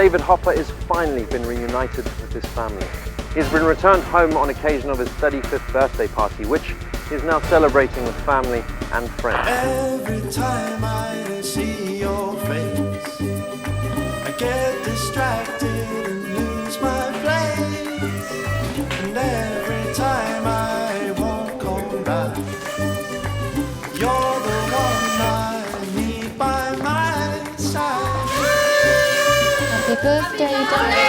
David Hopper has finally been reunited with his family. He's been returned home on occasion of his 35th birthday party, which he is now celebrating with family and friends. Every time I see your face, I get distracted and lose my place. And every time I walk around, you're the one I need by my side. Happy birthday, darling.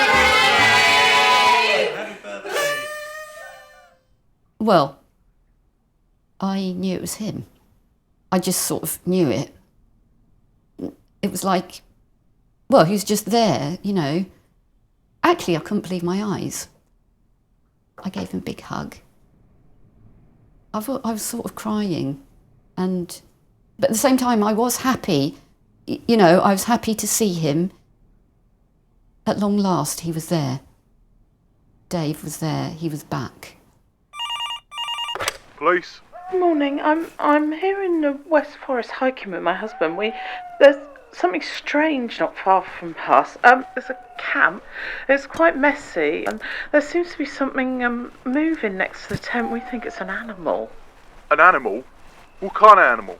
Well, I knew it was him. I just sort of knew it. It was like, well, he was just there, you know. Actually, I couldn't believe my eyes. I gave him a big hug. I was sort of crying, but at the same time, I was happy. You know, I was happy to see him. At long last, he was there. Dave was there. He was back. Police. Morning. I'm here in the West Forest hiking with my husband. There's something strange not far from us. There's a camp. It's quite messy, and there seems to be something moving next to the tent. We think it's an animal. An animal? What kind of animal?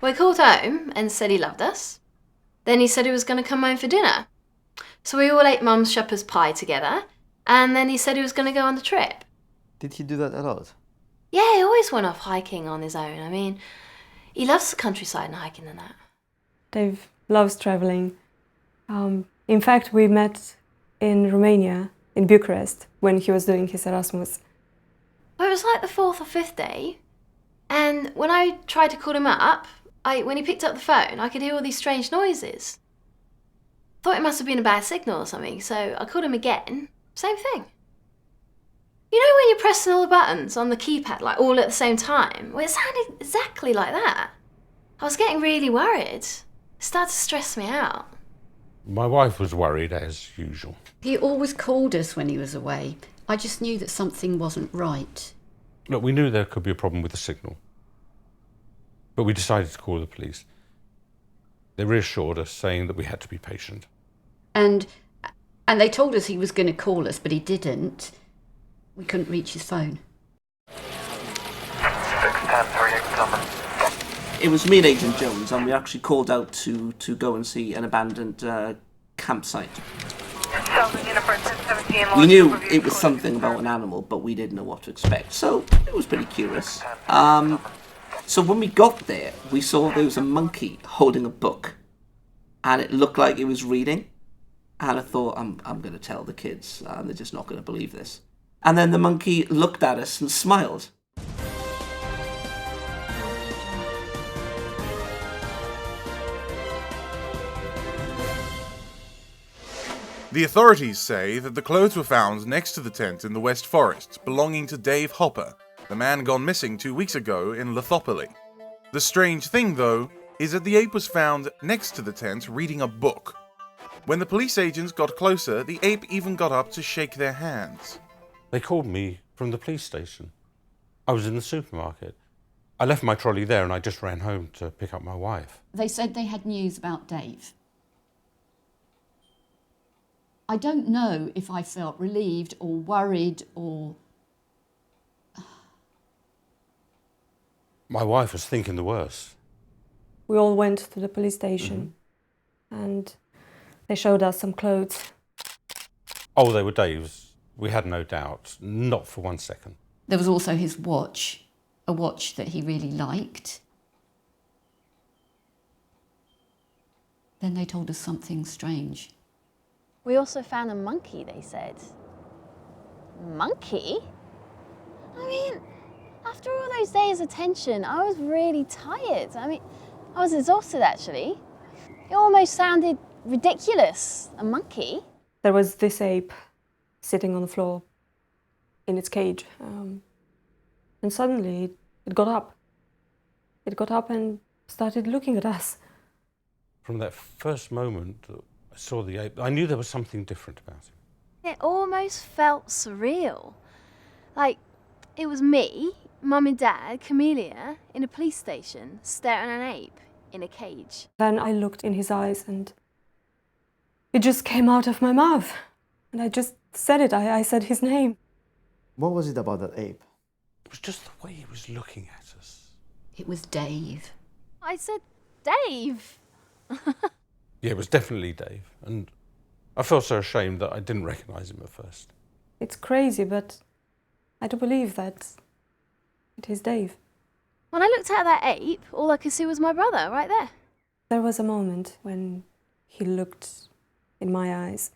We called home and said he loved us. Then he said he was going to come home for dinner. So we all ate Mum's shepherd's pie together, and then he said he was going to go on the trip. Did he do that a lot? Yeah, he always went off hiking on his own. I mean, he loves the countryside and hiking and that. Dave loves travelling. In fact, we met in Romania, in Bucharest, when he was doing his Erasmus. Well, it was like the 4th or 5th day, and when I tried to call him up, when he picked up the phone, I could hear all these strange noises. Thought it must have been a bad signal or something, so I called him again. Same thing. You know when you're pressing all the buttons on the keypad, like all at the same time? Well, it sounded exactly like that. I was getting really worried. It started to stress me out. My wife was worried, as usual. He always called us when he was away. I just knew that something wasn't right. Look, we knew there could be a problem with the signal, but we decided to call the police. They reassured us, saying that we had to be patient. And they told us he was going to call us, but he didn't. We couldn't reach his phone. It was me and Agent Jones, and we actually called out to go and see an abandoned campsite. We knew it was something about an animal, but we didn't know what to expect, so it was pretty curious. So when we got there, we saw there was a monkey holding a book, and it looked like it was reading, and I thought, I'm going to tell the kids, and they're just not going to believe this. And then the monkey looked at us and smiled. The authorities say that the clothes were found next to the tent in the West Forest, belonging to Dave Hopper, the man gone missing 2 weeks ago in Lithopoli. The strange thing, though, is that the ape was found next to the tent reading a book. When the police agents got closer, the ape even got up to shake their hands. They called me from the police station. I was in the supermarket. I left my trolley there and I just ran home to pick up my wife. They said they had news about Dave. I don't know if I felt relieved or worried or... My wife was thinking the worst. We all went to the police station, and they showed us some clothes. Oh, they were Dave's. We had no doubt, not for 1 second. There was also his watch, a watch that he really liked. Then they told us something strange. We also found a monkey, they said. Monkey? I mean, after all those days of tension, I was really tired. I mean, I was exhausted, actually. It almost sounded ridiculous. A monkey? There was this ape sitting on the floor in its cage. And suddenly it got up. It got up and started looking at us. From that first moment I saw the ape, I knew there was something different about him. It almost felt surreal. Like, it was me, Mum and Dad, Camellia, in a police station, staring at an ape in a cage. Then I looked in his eyes and It just came out of my mouth. And I just said it. I said his name. What was it about that ape? It was just the way he was looking at us. It was Dave. I said, Dave. Yeah, it was definitely Dave. And I felt so ashamed that I didn't recognise him at first. It's crazy, but I do believe that it is Dave. When I looked at that ape, all I could see was my brother right there. There was a moment when he looked in my eyes,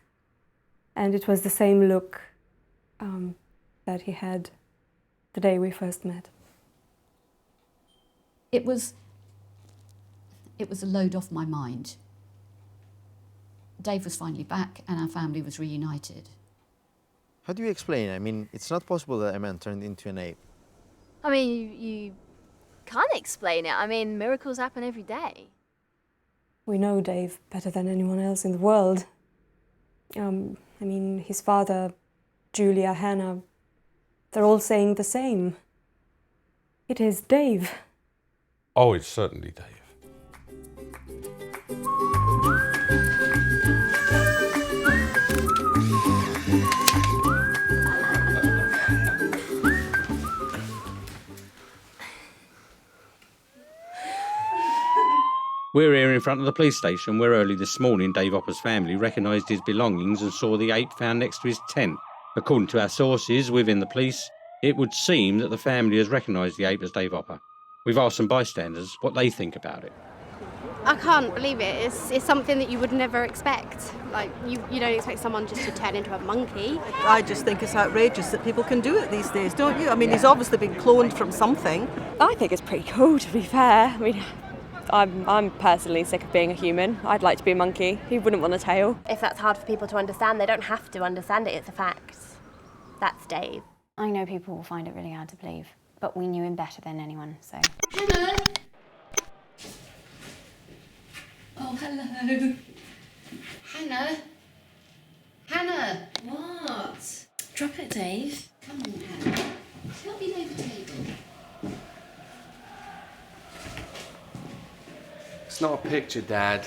and it was the same look that he had the day we first met. It was a load off my mind. Dave was finally back and our family was reunited. How do you explain? I mean, it's not possible that a man turned into an ape. I mean, you can't explain it. I mean, miracles happen every day. We know Dave better than anyone else in the world. I mean, his father, Julia, Hannah, they're all saying the same. It is Dave. Oh, it's certainly Dave. We're here in front of the police station where early this morning Dave Hopper's family recognised his belongings and saw the ape found next to his tent. According to our sources within the police, it would seem that the family has recognised the ape as Dave Hopper. We've asked some bystanders what they think about it. I can't believe it. It's something that you would never expect. Like, you don't expect someone just to turn into a monkey. I just think it's outrageous that people can do it these days, don't you? I mean, he's obviously been cloned from something. I think it's pretty cool, to be fair. I mean, I'm personally sick of being a human. I'd like to be a monkey. Who wouldn't want a tail? If that's hard for people to understand, they don't have to understand it. It's a fact. That's Dave. I know people will find it really hard to believe, but we knew him better than anyone, so... Hannah! Oh, hello. Hannah? Hannah! What? Drop it, Dave. Come on, Hannah. Help me lay the table. It's not a picture, Dad.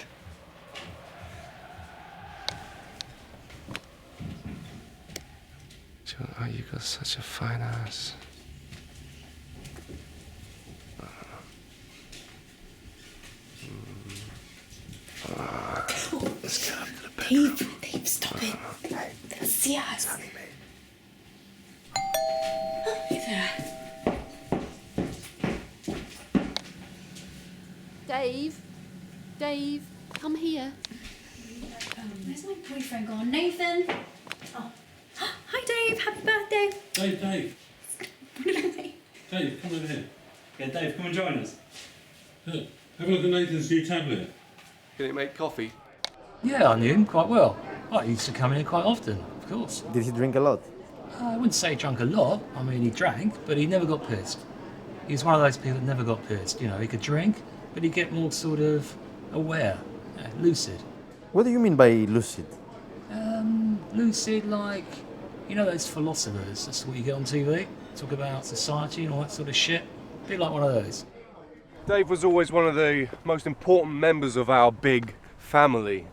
Oh, you got such a fine ass. Let's get up to the bed. Dave, stop it. They'll see us. Dave, come here. Where's my boyfriend gone? Nathan? Oh. Hi, Dave. Happy birthday. Dave. Dave, come over here. Yeah, Dave, come and join us. Look, have a look at Nathan's new tablet. Can it make coffee? Yeah, I knew him quite well. I used to come in here quite often, of course. Did he drink a lot? I wouldn't say he drank a lot. I mean, he drank, but he never got pissed. He was one of those people that never got pissed. You know, he could drink, but he'd get more sort of aware, lucid. What do you mean by lucid? Lucid, like, you know those philosophers, that's what you get on TV, talk about society and all that sort of shit. A bit like one of those. Dave was always one of the most important members of our big family.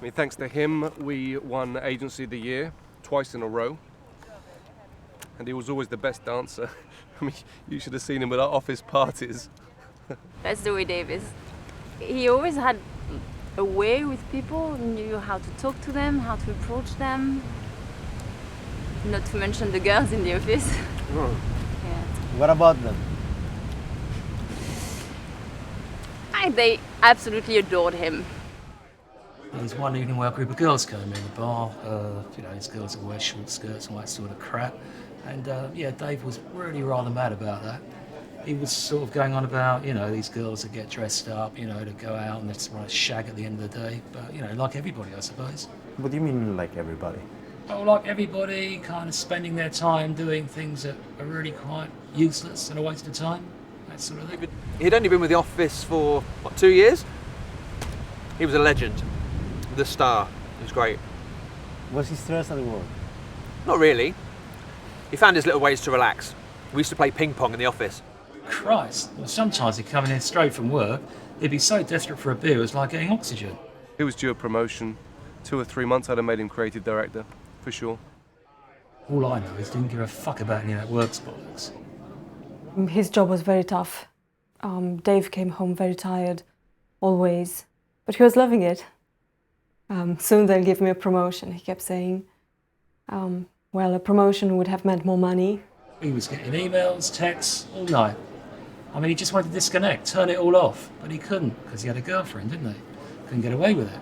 I mean, thanks to him, we won Agency of the Year twice in a row. And he was always the best dancer. I mean, you should have seen him at our office parties. That's the way Dave is. He always had a way with people, knew how to talk to them, how to approach them. Not to mention the girls in the office. Oh. Yeah. What about them? They absolutely adored him. There was one evening where a group of girls came in the bar. You know, these girls that wear short skirts and all that sort of crap. And yeah, Dave was really rather mad about that. He was sort of going on about, you know, these girls that get dressed up, you know, to go out and just want to shag at the end of the day. But, you know, like everybody, I suppose. What do you mean, like everybody? Oh, like everybody, kind of spending their time doing things that are really quite useless and a waste of time. That sort of thing. He'd only been with the office for, what, 2 years? He was a legend. The star. It was great. Was he stressed at work? Not really. He found his little ways to relax. We used to play ping pong in the office. Christ, well, sometimes he'd come in straight from work. He'd be so desperate for a beer, it was like getting oxygen. He was due a promotion, 2 or 3 months, I'd have made him creative director, for sure. All I know is he didn't give a fuck about any of that works bollocks. His job was very tough. Dave came home very tired, always. But he was loving it. Soon they'll give me a promotion, he kept saying. Well, a promotion would have meant more money. He was getting emails, texts, all night. I mean, he just wanted to disconnect, turn it all off. But he couldn't, because he had a girlfriend, didn't he? Couldn't get away with it.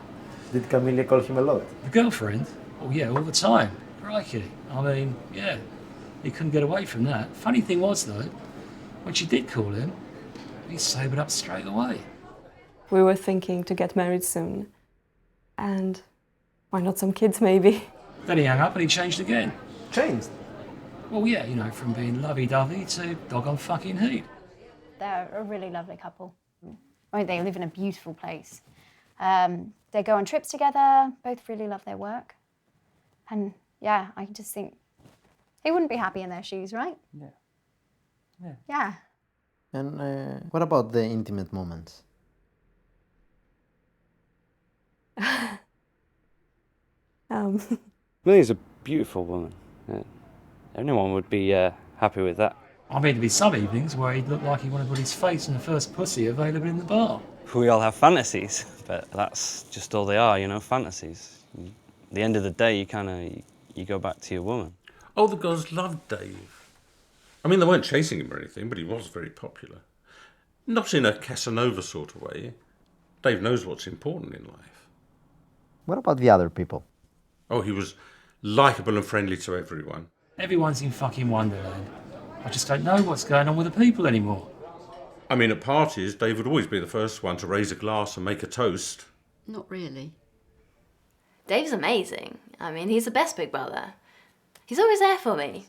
Did Camilla call him a lot? The girlfriend? Oh yeah, all the time. Crikey. I mean, yeah. He couldn't get away from that. Funny thing was, though, when she did call him, he sobered up straight away. We were thinking to get married soon. And why not some kids, maybe? Then he hung up and he changed again. Changed? Well, yeah, you know, from being lovey-dovey to doggone fucking heat. They're a really lovely couple. I mean, they live in a beautiful place. They go on trips together, both really love their work. And yeah, I just think he wouldn't be happy in their shoes, right? Yeah. Yeah. Yeah. And what about the intimate moments? Millie's a beautiful woman. Yeah. Anyone would be happy with that. I mean, there'd be some evenings where he'd look like he wanted to put his face in the first pussy available in the bar. We all have fantasies, but that's just all they are, you know, fantasies. At the end of the day, you go back to your woman. Oh, the girls loved Dave. I mean, they weren't chasing him or anything, but he was very popular. Not in a Casanova sort of way. Dave knows what's important in life. What about the other people? Oh, he was likeable and friendly to everyone. Everyone's in fucking Wonderland. I just don't know what's going on with the people anymore. I mean, at parties, Dave would always be the first one to raise a glass and make a toast. Not really. Dave's amazing. I mean, he's the best big brother. He's always there for me.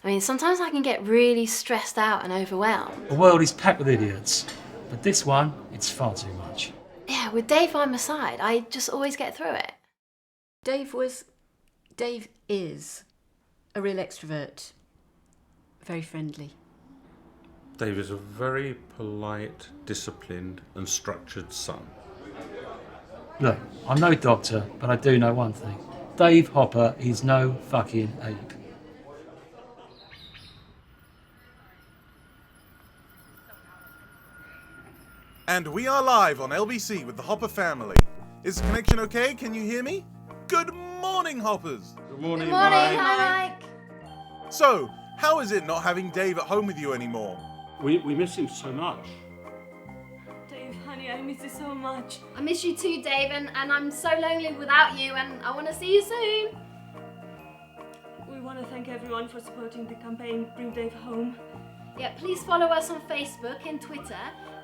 I mean, sometimes I can get really stressed out and overwhelmed. The world is packed with idiots, but this one, it's far too much. Yeah, with Dave by my side, I just always get through it. Dave is a real extrovert. Very friendly. Dave is a very polite, disciplined and structured son. Look, I'm no doctor, but I do know one thing. Dave Hopper is no fucking ape. And we are live on LBC with the Hopper family. Is the connection okay? Can you hear me? Good morning, Hoppers! Good morning, Good morning, hi Mike. So, how is it not having Dave at home with you anymore? We miss him so much. Dave, honey, I miss you so much. I miss you too, Dave, and I'm so lonely without you, and I want to see you soon. We want to thank everyone for supporting the campaign Bring Dave Home. Yeah, please follow us on Facebook and Twitter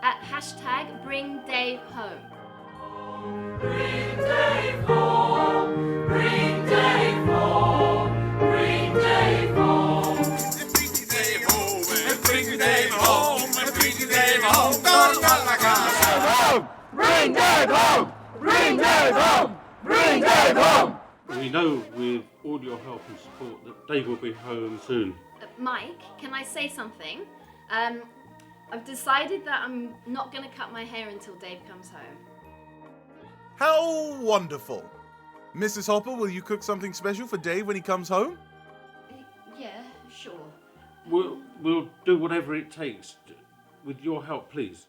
at #BringDaveHome. Bring Dave home, bring Dave home, bring Dave home. Bring Dave home, bring Dave home, bring Dave home. Bring Dave home, bring Dave home, bring Dave home. We know with all your help and support that Dave will be home soon. Mike, can I say something? I've decided that I'm not going to cut my hair until Dave comes home. How wonderful! Mrs. Hopper, will you cook something special for Dave when he comes home? Yeah, sure. We'll do whatever it takes. With your help, please.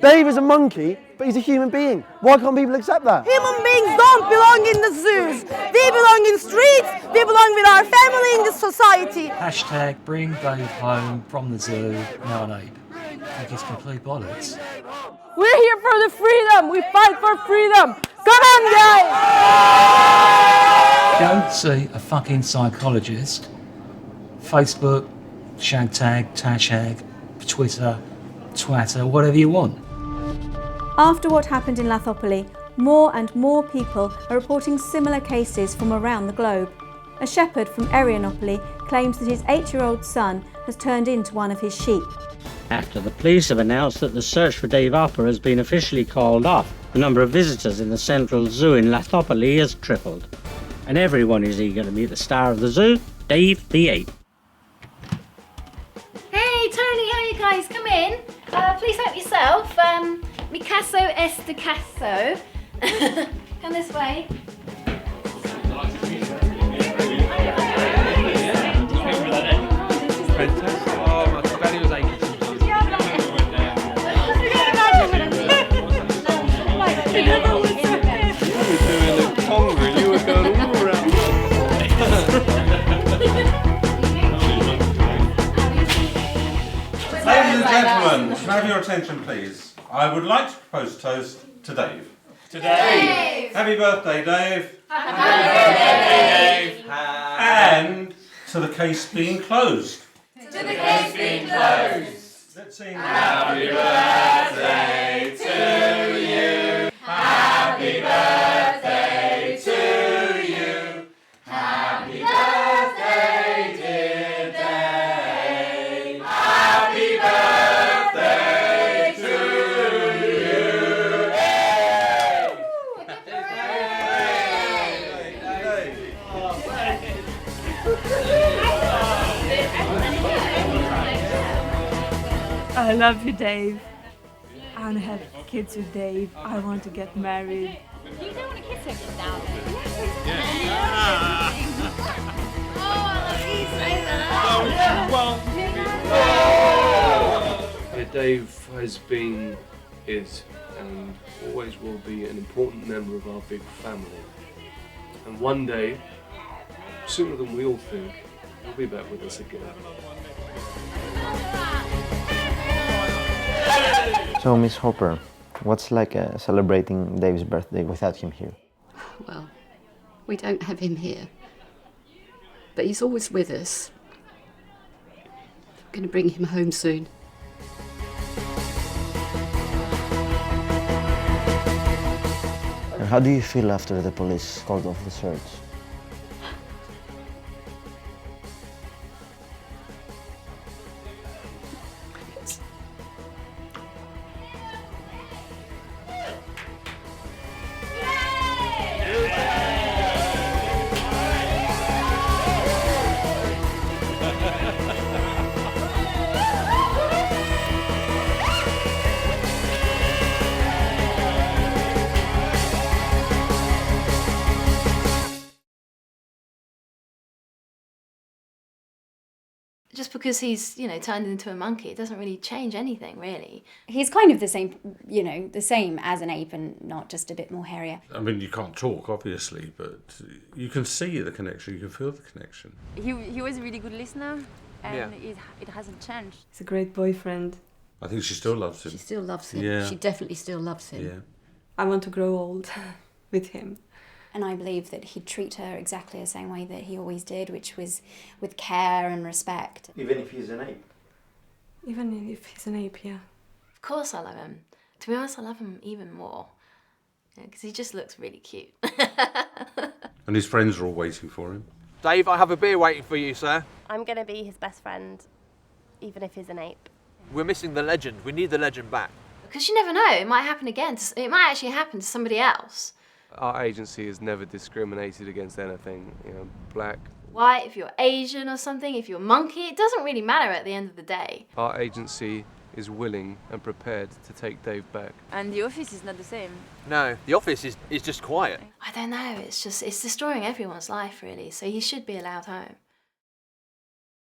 Dave is a monkey, but he's a human being. Why can't people accept that? Human beings don't belong in the zoos. We belong in streets. We belong with our family in the society. #Bring Dave home from the zoo, now an ape. I think it's complete bollocks. We're here for the freedom. We fight for freedom. Come on, guys! Go see a fucking psychologist. Facebook, #, Tashag, Twitter, Twatter, whatever you want. After what happened in Lathopoli, more and more people are reporting similar cases from around the globe. A shepherd from Arianopoli claims that his 8-year-old son has turned into one of his sheep. After the police have announced that the search for Dave Hopper has been officially called off, the number of visitors in the Central Zoo in Lathopoli has tripled. And everyone is eager to meet the star of the zoo, Dave the Ape. Hey, Tony, how are you guys? Come in. Please help yourself. Micasso es de Casso. Come this way. Can I have your attention, please? I would like to propose a toast to Dave. To Dave! Happy birthday, Dave! Happy birthday, Dave! And to the case being closed. To the case being closed. Let's sing. Happy birthday to you. Happy birthday to you. Happy birthday, dear Dave. Happy birthday to you. I love you, Dave. I want to have kids with Dave. I want to get married. You don't want to kiss him just now, then? Dave has been, is, and always will be an important member of our big family. And one day, sooner than we all think, he'll be back with us again. So, Miss Hopper, what's like celebrating Dave's birthday without him here? Well, we don't have him here, but he's always with us. I'm going to bring him home soon. And how do you feel after the police called off the search? Just because he's, turned into a monkey, it doesn't really change anything, really. He's kind of the same, the same as an ape and not just a bit more hairier. I mean, you can't talk, obviously, but you can see the connection, you can feel the connection. He was a really good listener, and it hasn't changed. He's a great boyfriend. I think she still loves him. She still loves him. Yeah. She definitely still loves him. Yeah. I want to grow old with him. And I believe that he'd treat her exactly the same way that he always did, which was with care and respect. Even if he's an ape? Even if he's an ape, yeah. Of course I love him. To be honest, I love him even more. Because he just looks really cute. And his friends are all waiting for him. Dave, I have a beer waiting for you, sir. I'm going to be his best friend, even if he's an ape. We're missing the legend. We need the legend back. Because you never know, it might happen again. It might actually happen to somebody else. Our agency has never discriminated against anything, black. White, if you're Asian or something, if you're monkey, it doesn't really matter at the end of the day. Our agency is willing and prepared to take Dave back. And the office is not the same. No, the office is just quiet. I don't know, it's destroying everyone's life, really, so he should be allowed home.